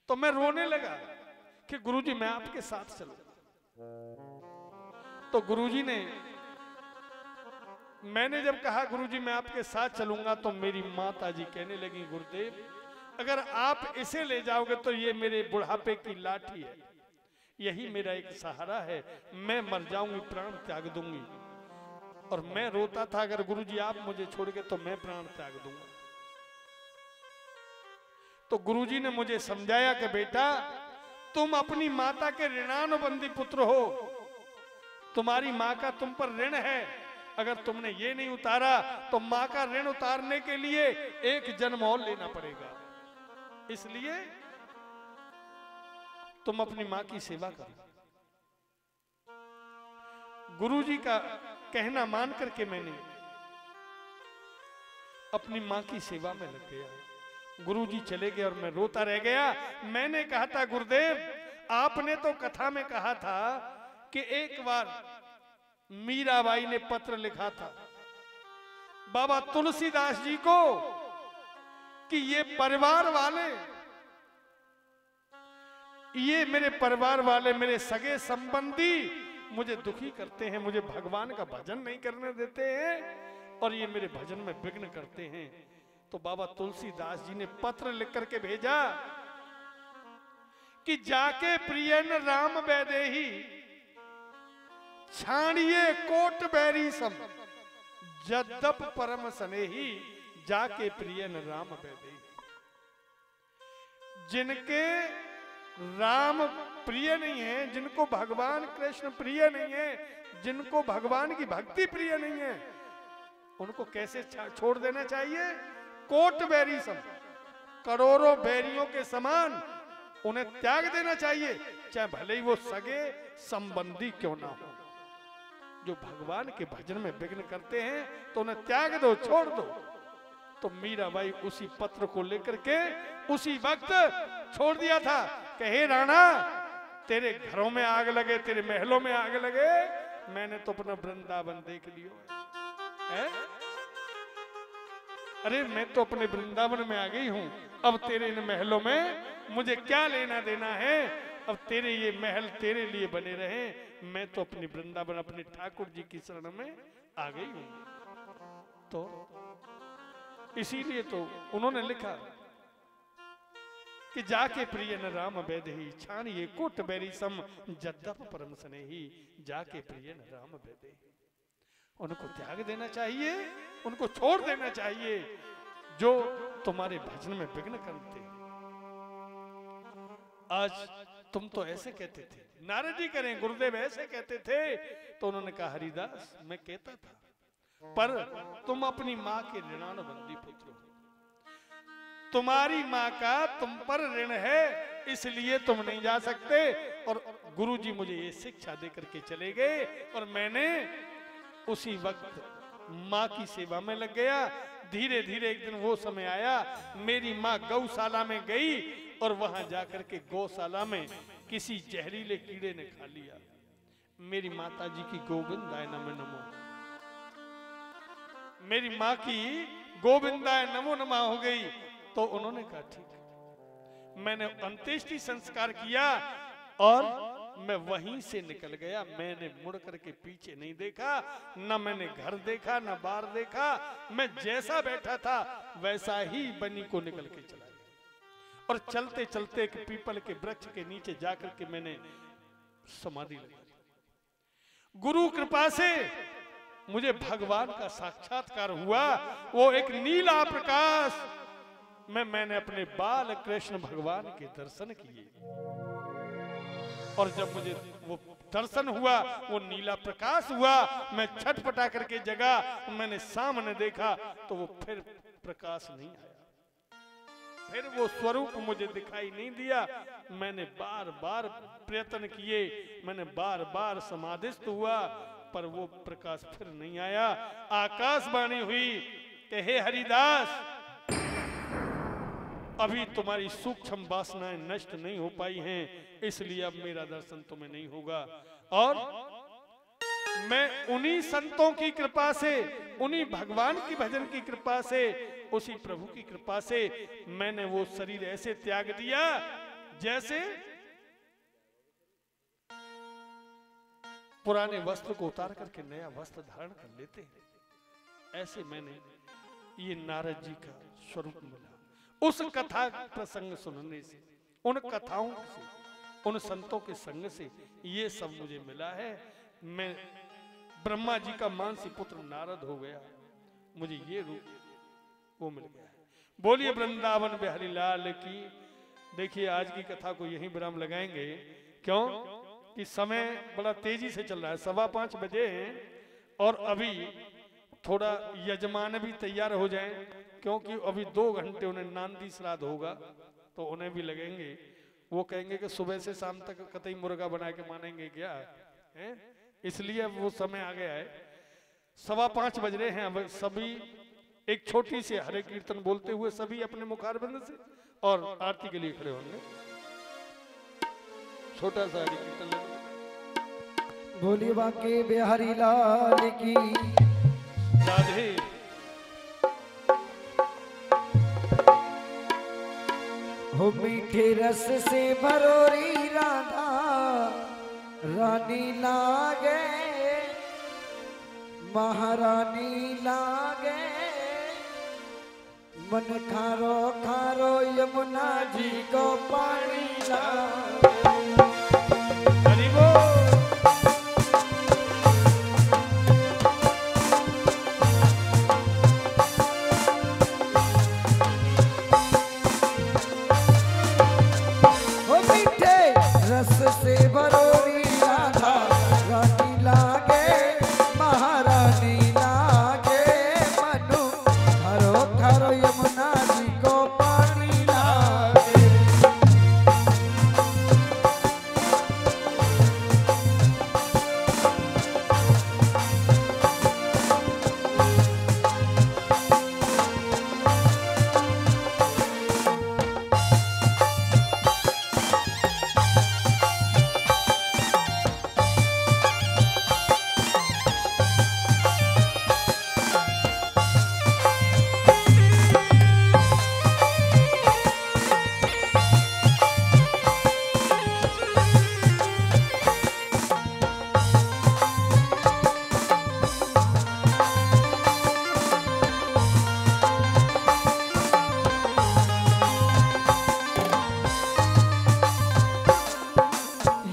तो मैं रोने लगा कि गुरुजी मैं आपके साथ चलूं। तो गुरुजी ने, मैंने जब कहा गुरुजी मैं आपके साथ चलूंगा, तो मेरी माता जी कहने लगी गुरुदेव अगर आप इसे ले जाओगे तो ये मेरे बुढ़ापे की लाठी है, यही मेरा एक सहारा है, मैं मर जाऊंगी, प्राण त्याग दूंगी। और मैं रोता था अगर गुरुजी आप मुझे छोड़ गए तो मैं प्राण त्याग दूंगा। तो गुरुजी ने मुझे समझाया कि बेटा तुम अपनी माता के ऋणानुबंधी पुत्र हो, तुम्हारी माँ का तुम पर ऋण है, अगर तुमने ये नहीं उतारा तो माँ का ऋण उतारने के लिए एक जन्म और लेना पड़ेगा, इसलिए तुम अपनी माँ की सेवा करो। गुरुजी का कहना मान करके मैंने अपनी माँ की सेवा में लग गया। गुरुजी चले गए और मैं रोता रह गया। मैंने कहा था गुरुदेव आपने तो कथा में कहा था कि एक बार मीराबाई ने पत्र लिखा था बाबा तुलसीदास जी को कि ये मेरे परिवार वाले मेरे सगे संबंधी मुझे दुखी करते हैं, मुझे भगवान का भजन नहीं करने देते हैं और ये मेरे भजन में विघ्न करते हैं। तो बाबा तुलसीदास जी ने पत्र लिख करके भेजा कि जाके प्रियन राम वैदेही छाणिए कोट बैरी सम जद्दप परम स्नेही जाके प्रियन राम वैदेही। जिनके राम प्रिय नहीं है, जिनको भगवान कृष्ण प्रिय नहीं है, जिनको भगवान की भक्ति प्रिय नहीं है, उनको कैसे छोड़ देना चाहिए? कोट बैरी सम, करोड़ों बैरियों के समान उन्हें त्याग देना चाहिए, चाहे भले ही वो सगे संबंधी क्यों ना हो। जो भगवान के भजन में विघ्न करते हैं तो उन्हें त्याग दो, छोड़ दो। तो मीराबाई उसी पत्र को लेकर के उसी वक्त छोड़ दिया था। कहे राणा तेरे घरों में आग लगे, तेरे महलों में आग लगे, मैंने तो अपना वृंदावन देख लिया है। अरे मैं तो अपने वृंदावन में आ गई हूं, अब तेरे इन महलों में मुझे क्या लेना देना है? अब तेरे ये महल तेरे लिए बने रहे, मैं तो अपनी वृंदावन अपने ठाकुर जी की शरण में आ गई हूं। तो इसीलिए तो उन्होंने लिखा कि जाके प्रिय न राम वैदेही छाणिए कोट बैरी सम जद्दप परम स्नेही जाके प्रिय न राम वैदेही। उनको त्याग देना चाहिए, उनको छोड़ देना चाहिए जो तुम्हारे भजन में विघ्न करते। आज तुम तो ऐसे कहते थे, नारद जी करें गुरुदेव ऐसे कहते थे, तो उन्होंने कहा हरिदास मैं कहता था, पर तुम अपनी माँ के ऋणानुबंधी पुत्र हो, तुम्हारी माँ का तुम पर ऋण है, इसलिए तुम नहीं जा सकते। और गुरुजी मुझे ये शिक्षा देकर के चले गए और मैंने उसी वक्त माँ की सेवा में लग गया। धीरे धीरे एक दिन वो समय आया, मेरी माँ गौशाला में गई और वहां जाकर के गौशाला में किसी जहरीले कीड़े ने खा लिया। मेरी माता जी की गोविंदाय नमो नमो, मेरी माँ की गोविंदाय नमो नमः हो गई। तो उन्होंने कहा ठीक, मैंने अंत्येष्टि संस्कार किया और मैं वहीं से निकल गया। मैंने मुड़ करके पीछे नहीं देखा, न मैंने घर देखा न बार देखा, मैं जैसा बैठा था वैसा ही बनी को निकल के चला गया। और चलते चलते एक पीपल के वृक्ष के नीचे जाकर के मैंने समाधि लगा ली। गुरु कृपा से मुझे भगवान का साक्षात्कार हुआ। वो एक नीला प्रकाश में मैंने अपने बाल कृष्ण भगवान के दर्शन किए और जब मुझे वो दर्शन हुआ, वो नीला प्रकाश हुआ, मैं छटपटा करके जगा। मैंने सामने देखा तो वो फिर प्रकाश नहीं आया, फिर वो स्वरूप मुझे दिखाई नहीं दिया। मैंने बार बार प्रयत्न किए, मैंने बार बार समाधिस्थ हुआ, पर वो प्रकाश फिर नहीं आया। आकाशवाणी हुई कि हे हरिदास, अभी तुम्हारी सूक्ष्म वासनाएं नष्ट नहीं हो पाई हैं, इसलिए अब मेरा दर्शन तुम्हें नहीं होगा। और मैं उन्हीं संतों की कृपा से, उन्हीं भगवान की भजन की कृपा से, उसी प्रभु की कृपा से मैंने वो शरीर ऐसे त्याग दिया जैसे पुराने वस्त्र को उतार करके नया वस्त्र धारण कर लेते हैं, ऐसे मैंने ये नारद जी का स्वरूप मिला। उस कथा प्रसंग सुनने से, उन कथाओं से, उन संतों के संग से ये सब मुझे मिला है। मैं ब्रह्मा जी का मानसी पुत्र नारद हो गया, मुझे ये रूप वो मिल गया है। बोलिए वृंदावन बिहारी लाल की। देखिए आज की कथा को यहीं विराम लगाएंगे, क्यों कि समय बड़ा तेजी से चल रहा है, 5:15 बजे हैं और अभी थोड़ा यजमान भी तैयार हो जाएं, क्योंकि अभी 2 घंटे उन्हें नांदी श्राद्ध होगा तो उन्हें भी लगेंगे। वो कहेंगे कि सुबह से शाम तक कतई मुर्गा बना के मानेंगे क्या है, इसलिए अब वो समय आ गया है। 5:15 बज रहे हैं। अब सभी एक छोटी सी हरे कीर्तन बोलते हुए सभी अपने मुखारबंद से और आरती के लिए खड़े होंगे। छोटा सा हरे कीर्तन ले। बोलिए बांके बिहारी लाल की। राधे। हो मीठे रस से भरोरी राधा रानी लागे, महारानी लागे, मन खारो खारो यमुना जी को पानी लागे। हरि बोल। हो मीठे रस से भरोरी राधा रानी लागे, महारानी लागे, मनु खारो खारो यमुना जी को पानी लागे।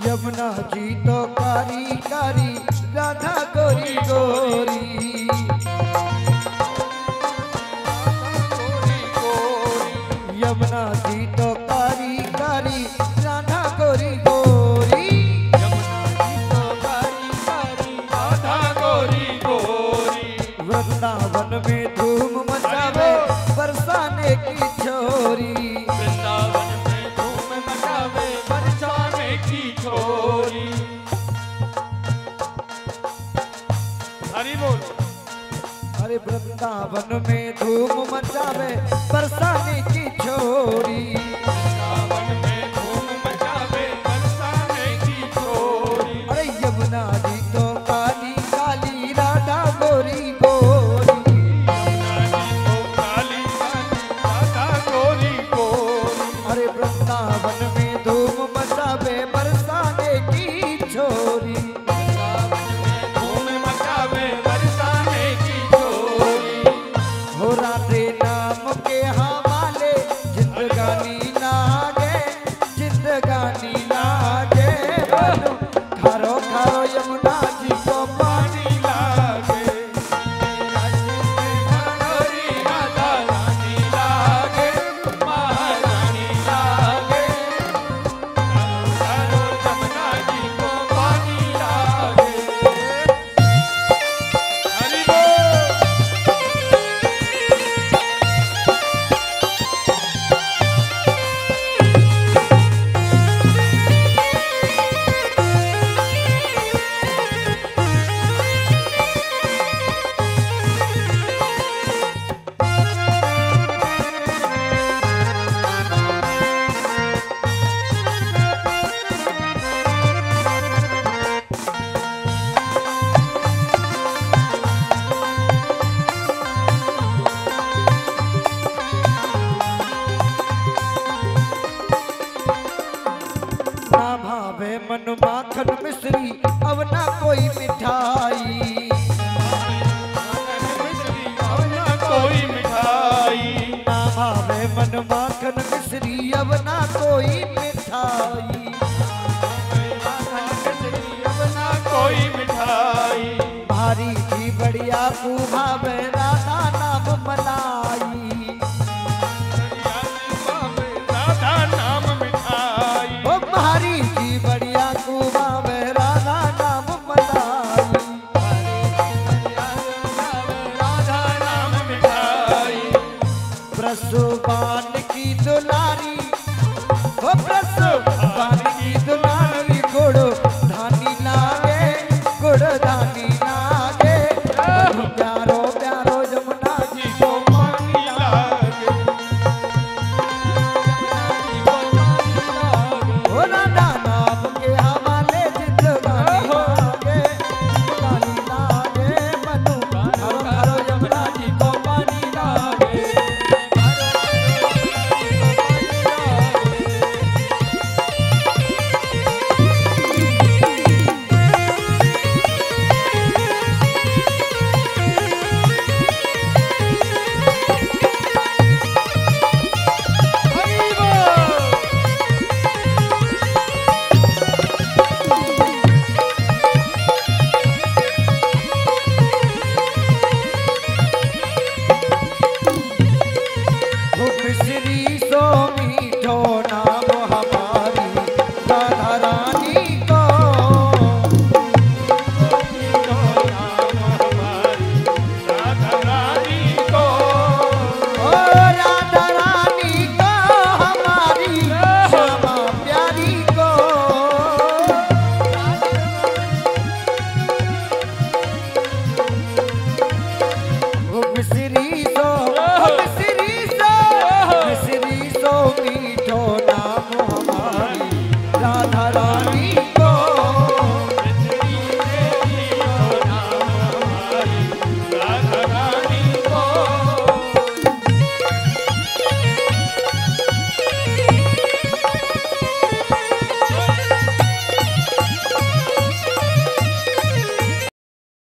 यमुना जी तो कारी कारी राधा गोरी गोरी, यमुना जी तो कारी कारी राधा गोरी गोरी, यमुना जी तो कारी कारी राधा गोरी गोरी। वृंदावन में धूम मचावे बरसाने की छोरी। वृंदावन में धूम मचावे बरसाने की छोरी। हरि बोल। अरे वृंदावन में धूम मचावे बरसाने की छोरी। वृंदावन में धूम मचावे बरसाने की छोरी। अरे यमुना जी तो काली काली राधा गोरी गोरी, यमुना जी तो काली काली राधा गोरी गोरी। अरे वृंदावन में धूम मचावे बरसाने की छोरी। वृंदावन में धूम मचावे बरसाने की छोरी। हो राधे नाम के हवाले जिंदगानी लागे, जिंदगानी लागे, मनु खारो खारो यमुना जी को पानी लागे। हरी राधा रानी लागे, महारानी लागे, मन माखन मिश्री अब ना कोई मिठाई। कोई मिठाई ना भावे मन माखन मिश्री अब ना कोई मिठाई। अब ना कोई मिठाई भारी की बढ़िया को भावे राधा नाम मलाई। राधा नाम मिठाई ओ भारी की बढ़िया को भावे राधा नाम मलाई। राधा नाम मिठाई प्रसुबान की दुलारी, ओ प्रसुबान की दुलारी गुड़ धानी लागे, गुड़ धानी लागे। प्यारो प्यारो जमुना जी को पानी लागे। ओ राधा नाम के हवाले जिंदगानी लागे, जिंदगानी लागे। मनु हरो हरो जमुना जी को पानी लागे। मिश्री सो मीठो नाम हमारी राधा रानी को। राधा रानी को ओ राधा रानी को हमारी श्यामा प्यारी को। वो मिश्री